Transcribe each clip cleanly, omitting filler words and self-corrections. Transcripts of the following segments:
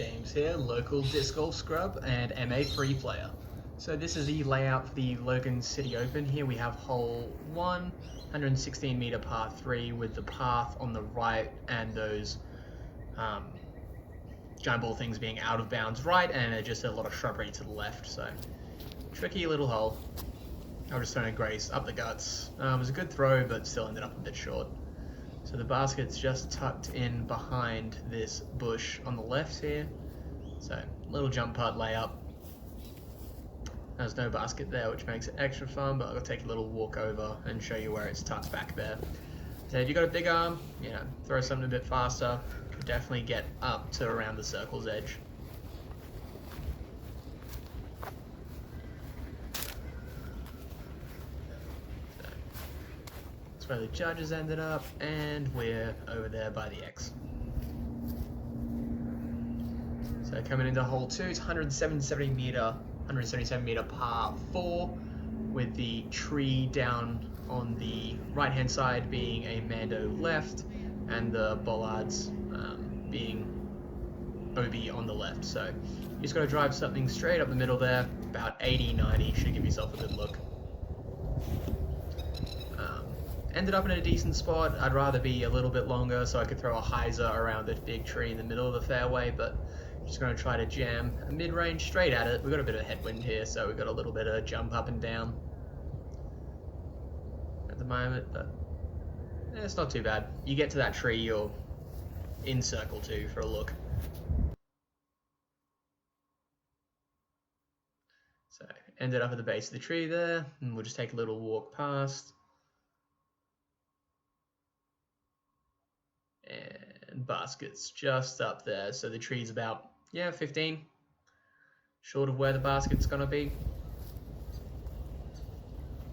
James here, local disc golf scrub and MA free player. So this is the layout for the Logan City Open. Here we have hole 1, 116 meter par 3 with the path on the right and those giant ball things being out of bounds right, and just a lot of shrubbery to the left. So tricky little hole. I was just trying to grace up the guts. It was a good throw, but still ended up a bit short. So the basket's just tucked in behind this bush on the left here. So little jump putt layup. There's no basket there, which makes it extra fun, but I'll take a little walk over and show you where it's tucked back there. So if you've got a big arm, throw something a bit faster, could definitely get up to around the circle's edge. That's where the judges ended up, and we're over there by the X. So coming into hole 2, it's 177 meter par 4, with the tree down on the right hand side being a Mando left, and the bollards being OB on the left. So you just got to drive something straight up the middle there, about 80-90, should give yourself a good look. Ended up in a decent spot. I'd rather be a little bit longer so I could throw a hyzer around the big tree in the middle of the fairway, but I'm just going to try to jam a mid-range straight at it. We've got a bit of headwind here, so we've got a little bit of jump up and down at the moment, but it's not too bad. You get to that tree, you're in circle 2 for a look. So ended up at the base of the tree there, and we'll just take a little walk past. And basket's just up there, so the tree's about 15 short of where the basket's gonna be.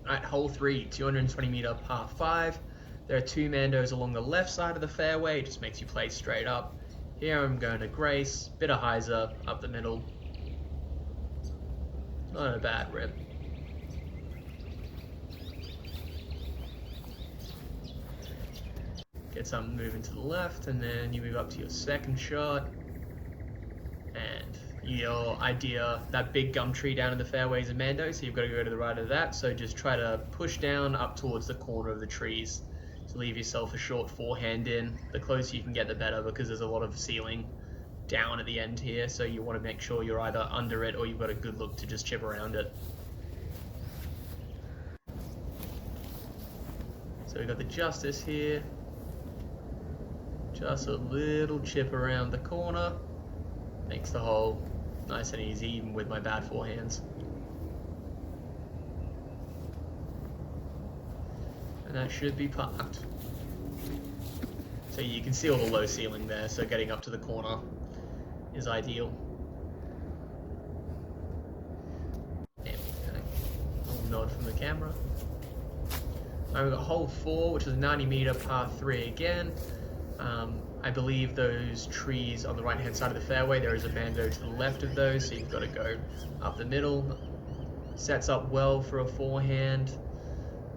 Alright, hole 3, 220 meter par 5. There are 2 Mandos along the left side of the fairway. It just makes you play straight up. Here I'm going to grace, bit of hyzer up the middle. Not a bad rip. Get something moving to the left, and then you move up to your second shot. And your idea, that big gum tree down in the fairway is a Mando, so you've got to go to the right of that. So just try to push down up towards the corner of the trees to leave yourself a short forehand in. The closer you can get, the better, because there's a lot of ceiling down at the end here. So you want to make sure you're either under it or you've got a good look to just chip around it. So we've got the Justice here. Just a little chip around the corner. Makes the hole nice and easy, even with my bad forehands. And that should be parked. So you can see all the low ceiling there, so getting up to the corner is ideal. There we go. A little nod from the camera. Now we've got hole 4, which is 90 meter par 3 again. I believe those trees on the right hand side of the fairway, there is a Mando to the left of those, so you've got to go up the middle. Sets up well for a forehand.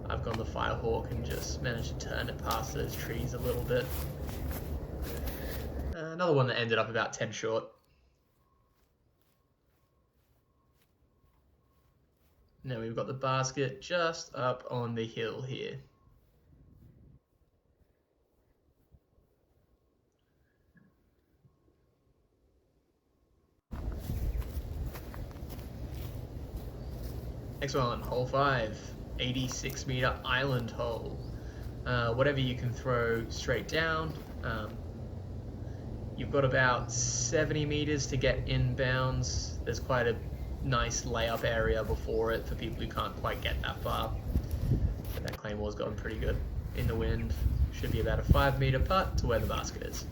I've gone the Firehawk and just managed to turn it past those trees a little bit. Another one that ended up about 10 short. Now we've got the basket just up on the hill here. Next one, hole 5, 86 meter island hole. Whatever you can throw straight down. You've got about 70 meters to get inbounds. There's quite a nice layup area before it for people who can't quite get that far. But that Claymore's going pretty good in the wind. Should be about a 5 meter putt to where the basket is.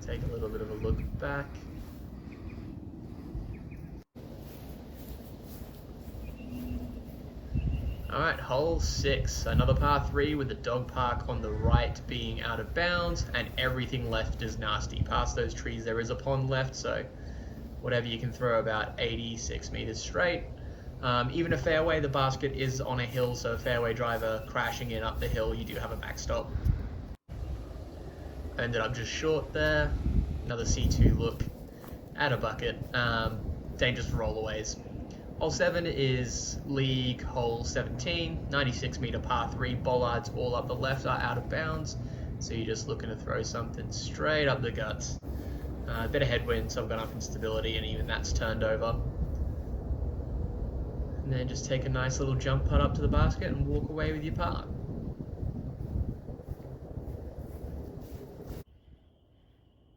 Take a little bit of a look back. Alright, hole 6, another par 3 with the dog park on the right being out of bounds, and everything left is nasty. Past those trees there is a pond left, so whatever you can throw about 86 meters straight. Even a fairway, the basket is on a hill, so a fairway driver crashing in up the hill, you do have a backstop. I ended up just short there. Another C2 look at a bucket. Dangerous for rollaways. Hole 7 is league hole 17, 96 meter par 3. Bollards all up the left are out of bounds, so you're just looking to throw something straight up the guts. A bit of headwind, so I've gone up in stability, and even that's turned over. And then just take a nice little jump putt up to the basket and walk away with your par.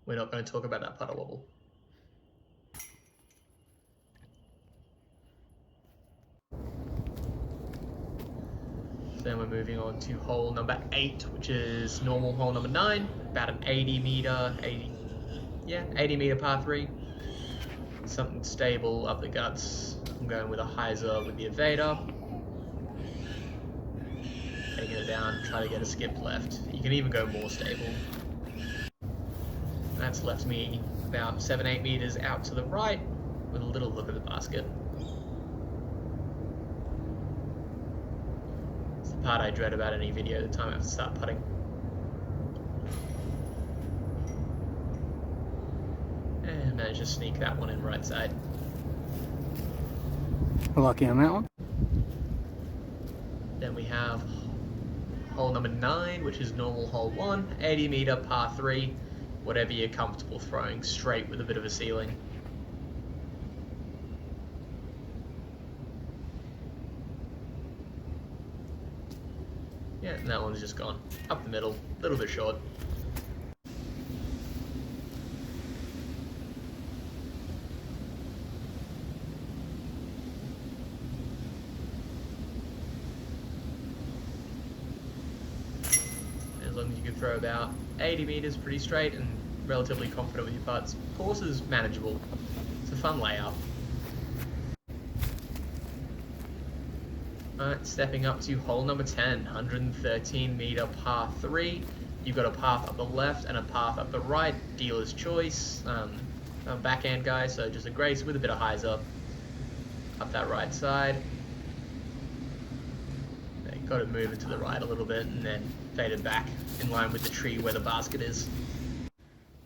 We're not going to talk about that putter wobble. Then we're moving on to hole number 8, which is normal hole number 9, about an 80 meter par 3. Something stable up the guts. I'm going with a hyzer with the evader. Taking it down, try to get a skip left. You can even go more stable. That's left me about 7-8 meters out to the right with a little look at the basket. It's the part I dread about any video, the time I have to start putting. And managed to sneak that one in right side. Lucky on that one. Then we have hole number 9, which is normal hole 1, 80 meter par 3. Whatever you're comfortable throwing, straight with a bit of a ceiling. Yeah, and that one's just gone up the middle, a little bit short. As long as you can throw about 80 meters pretty straight and relatively confident with your putts. Course is manageable. It's a fun layout. Alright, stepping up to hole number 10, 113 meter par 3. You've got a path up the left and a path up the right, dealer's choice. I'm a backhand guy, so just a grace with a bit of hyzer up that right side. Got it moving to the right a little bit and then faded back in line with the tree where the basket is.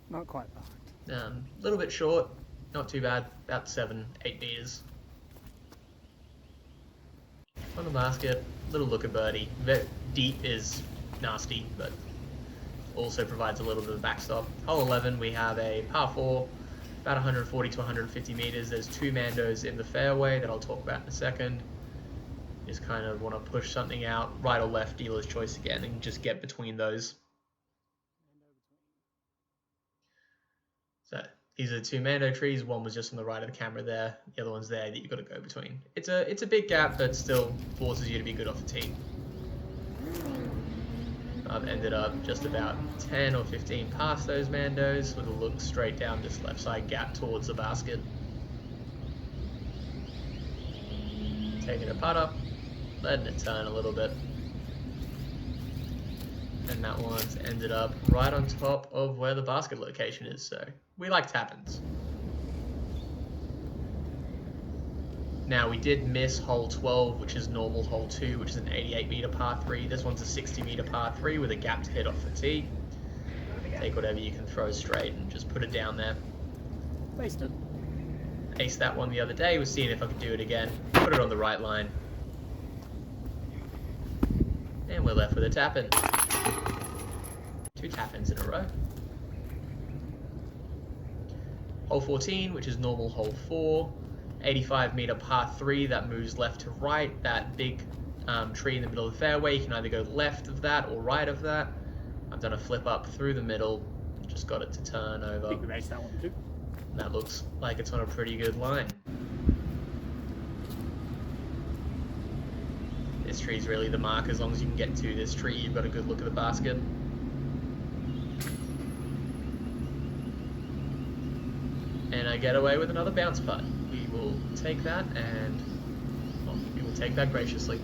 Not quite perfect. A little bit short, not too bad, about 7-8 meters. On the basket, little looker birdie. Deep is nasty, but also provides a little bit of backstop. Hole 11, we have a par 4, about 140 to 150 meters. There's 2 mandos in the fairway that I'll talk about in a second. Just kind of want to push something out, right or left, dealer's choice again, and just get between those. So these are the 2 mando trees. One was just on the right of the camera there. The other one's there that you've got to go between. It's a big gap, but still forces you to be good off the tee. I've ended up just about 10 or 15 past those mandos with a look straight down this left side gap towards the basket. Taking a putt up, letting it turn a little bit. And that one's ended up right on top of where the basket location is, so we like tap-ins. Now we did miss hole 12, which is normal hole 2, which is an 88 meter par 3. This one's a 60 meter par 3 with a gap to hit off the tee. Take whatever you can throw straight and just put it down there. Wasted. Aced that one the other day, was seeing if I could do it again. Put it on the right line. And we're left with a tap-in. 2 tap-ins in a row. Hole 14, which is normal hole 4. 85 meter par 3 that moves left to right. That big tree in the middle of the fairway, you can either go left of that or right of that. I've done a flip up through the middle, just got it to turn over. I think we raced that one too. And that looks like it's on a pretty good line. This tree's really the mark. As long as you can get to this tree, you've got a good look at the basket. And I get away with another bounce putt. We will take that and, well, we will take that graciously.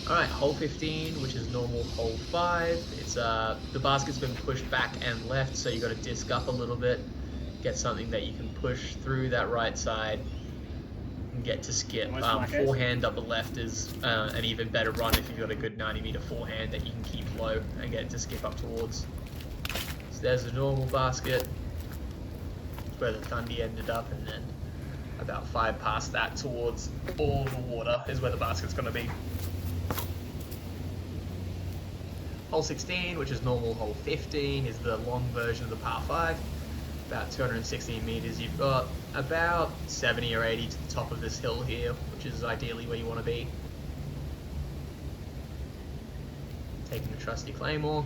Alright, hole 15, which is normal hole 5. It's the basket's been pushed back and left, so you got to disc up a little bit, get something that you can push through that right side, and get to skip. Almost like it. Forehand up the left is an even better run if you've got a good 90-meter forehand that you can keep low and get to skip up towards. So there's the normal basket, where the Thundy ended up, and then about 5 past that towards all the water is where the basket's going to be. Hole 16, which is normal. Hole 15 is the long version of the par 5. About 216 meters. You've got about 70 or 80 to the top of this hill here, which is ideally where you want to be. Taking the trusty Claymore.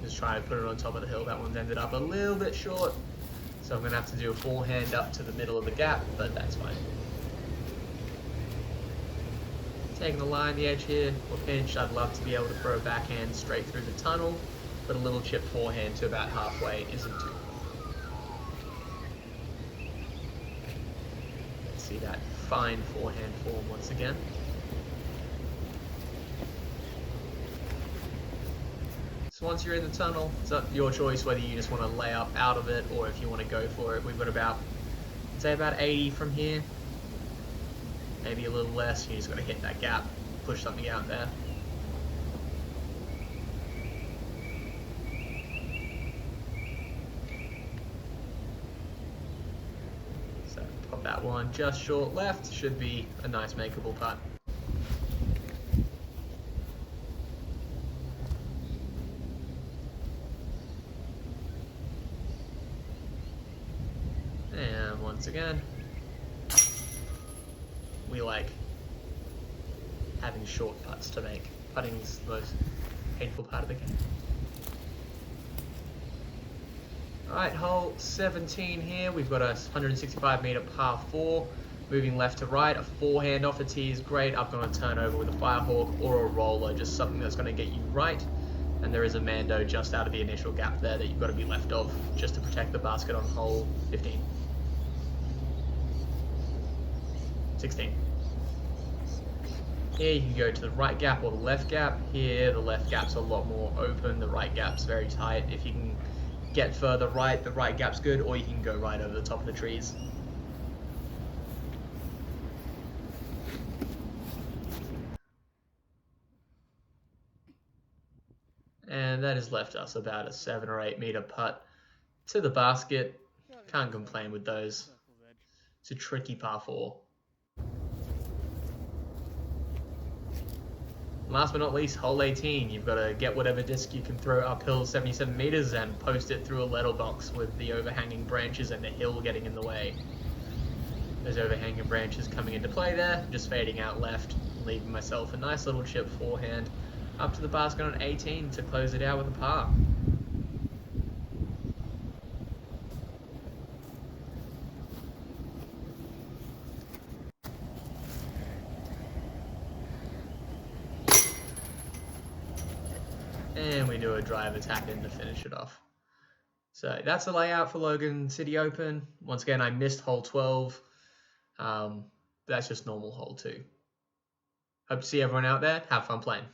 Just trying to put it on top of the hill. That one's ended up a little bit short, so I'm going to have to do a forehand up to the middle of the gap, but that's fine. Taking the line, the edge here, or pinch. I'd love to be able to throw a backhand straight through the tunnel, but a little chip forehand to about halfway isn't too. Let's see that fine forehand form once again. So once you're in the tunnel, it's up your choice whether you just want to lay up out of it or if you want to go for it. We've got about, say about 80 from here. Maybe a little less. You just got to hit that gap, push something out there. So pop that one just short left. Should be a nice makeable putt. And once again, we like having short putts to make. Putting is the most painful part of the game. Alright, hole 17 here. We've got a 165 meter par 4. Moving left to right. A forehand off the tee is great. I've got to turn over with a Firehawk or a roller, just something that's going to get you right. And there is a Mando just out of the initial gap there that you've got to be left of just to protect the basket on hole 15. 16. Here you can go to the right gap or the left gap. Here the left gap's a lot more open, the right gap's very tight. If you can get further right, the right gap's good, or you can go right over the top of the trees. And that has left us about a 7 or 8 meter putt to the basket. Can't complain with those. It's a tricky par 4. Last but not least, hole 18. You've got to get whatever disc you can throw uphill 77 meters and post it through a letterbox with the overhanging branches and the hill getting in the way. Those overhanging branches coming into play there, just fading out left, leaving myself a nice little chip forehand up to the basket on 18 to close it out with a par. And we do a drive attack in to finish it off. So that's the layout for Logan City Open. Once again, I missed hole 12. That's just normal hole 2. Hope to see everyone out there. Have fun playing.